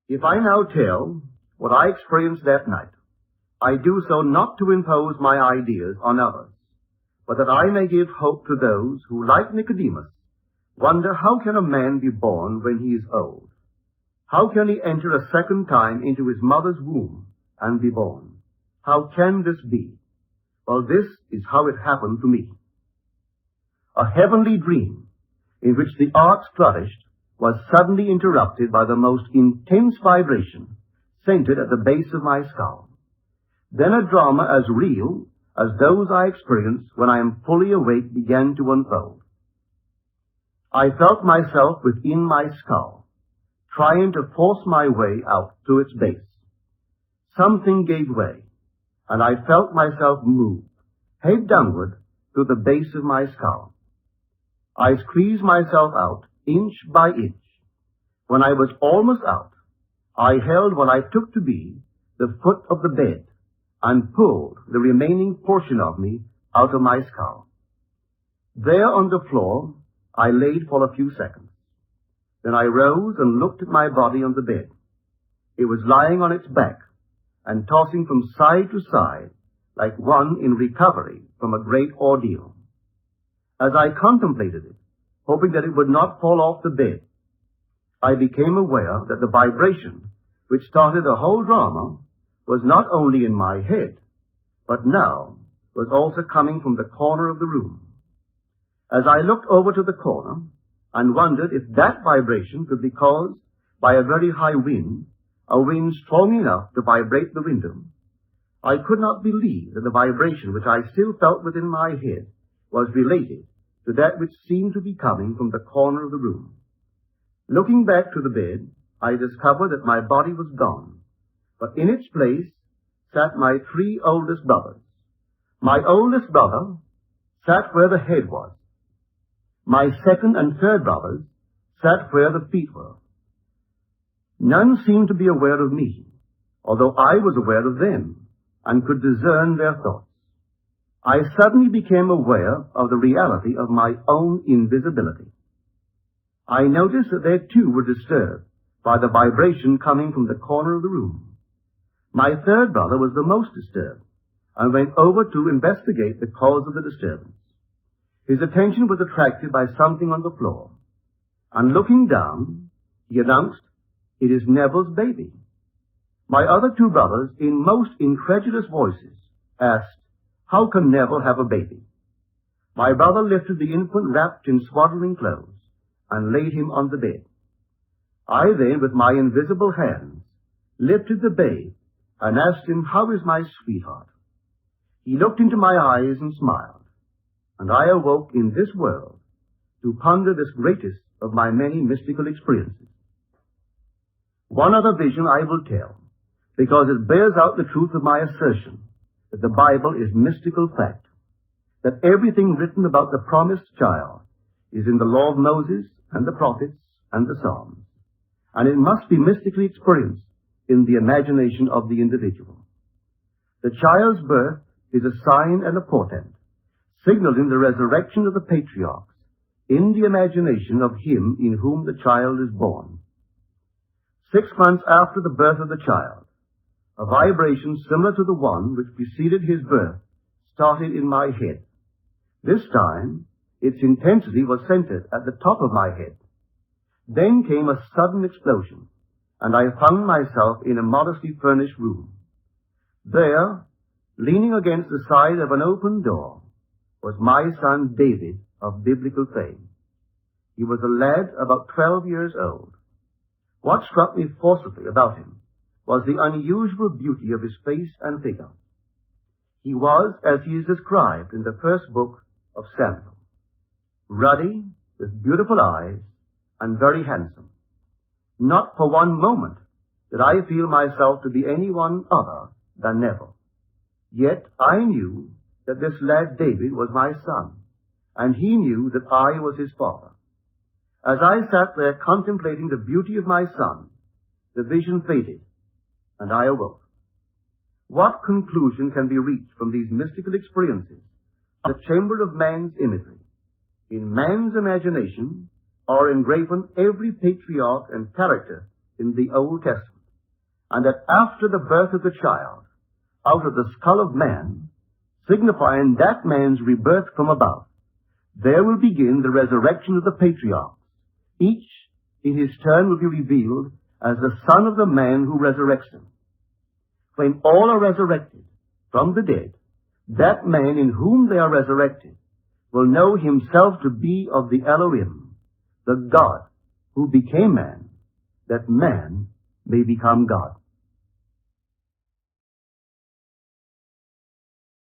If I now tell what I experienced that night, I do so not to impose my ideas on others, but that I may give hope to those who, like Nicodemus, wonder how can a man be born when he is old? How can he enter a second time into his mother's womb and be born? How can this be? Well, this is how it happened to me. A heavenly dream in which the arts flourished was suddenly interrupted by the most intense vibration centered at the base of my skull. Then a drama as real as those I experience when I am fully awake began to unfold. I felt myself within my skull, trying to force my way out to its base. Something gave way, and I felt myself move, head downward, to the base of my skull. I squeezed myself out, inch by inch. When I was almost out, I held what I took to be the foot of the bed and pulled the remaining portion of me out of my skull. There on the floor, I laid for a few seconds. Then I rose and looked at my body on the bed. It was lying on its back and tossing from side to side like one in recovery from a great ordeal. As I contemplated it, hoping that it would not fall off the bed, I became aware that the vibration which started the whole drama was not only in my head, but now was also coming from the corner of the room. As I looked over to the corner and wondered if that vibration could be caused by a very high wind, a wind strong enough to vibrate the window, I could not believe that the vibration which I still felt within my head was related to that which seemed to be coming from the corner of the room. Looking back to the bed, I discovered that my body was gone, but in its place sat my 3 oldest brothers. My oldest brother sat where the head was. My second and third brothers sat where the feet were. None seemed to be aware of me, although I was aware of them and could discern their thoughts. I suddenly became aware of the reality of my own invisibility. I noticed that they too were disturbed by the vibration coming from the corner of the room. My third brother was the most disturbed and went over to investigate the cause of the disturbance. His attention was attracted by something on the floor, and looking down, he announced, "It is Neville's baby." My other 2 brothers, in most incredulous voices, asked, "How can Neville have a baby?" My brother lifted the infant wrapped in swaddling clothes and laid him on the bed. I then, with my invisible hands, lifted the babe and asked him, "How is my sweetheart?" He looked into my eyes and smiled, and I awoke in this world to ponder this greatest of my many mystical experiences. One other vision I will tell, because it bears out the truth of my assertion that the Bible is mystical fact, that everything written about the promised child is in the law of Moses and the prophets and the Psalms, and it must be mystically experienced in the imagination of the individual. The child's birth is a sign and a portent, signaling the resurrection of the patriarchs in the imagination of him in whom the child is born. 6 months after the birth of the child, a vibration similar to the one which preceded his birth started in my head. This time, its intensity was centered at the top of my head. Then came a sudden explosion, and I found myself in a modestly furnished room. There, leaning against the side of an open door, was my son David of biblical fame. He was a lad about 12 years old. What struck me forcibly about him was the unusual beauty of his face and figure. He was, as he is described in the first book of Samuel, ruddy, with beautiful eyes, and very handsome. Not for one moment did I feel myself to be anyone other than Neville. Yet I knew that this lad David was my son, and he knew that I was his father. As I sat there contemplating the beauty of my son, the vision faded, and I awoke. What conclusion can be reached from these mystical experiences? The chamber of man's imagery. In man's imagination are engraven every patriarch and character in the Old Testament. and that after the birth of the child, out of the skull of man, signifying that man's rebirth from above, there will begin the resurrection of the patriarchs. Each, in his turn, will be revealed as the son of the man who resurrects them. When all are resurrected from the dead, that man in whom they are resurrected will know himself to be of the Elohim, the God who became man, that man may become God.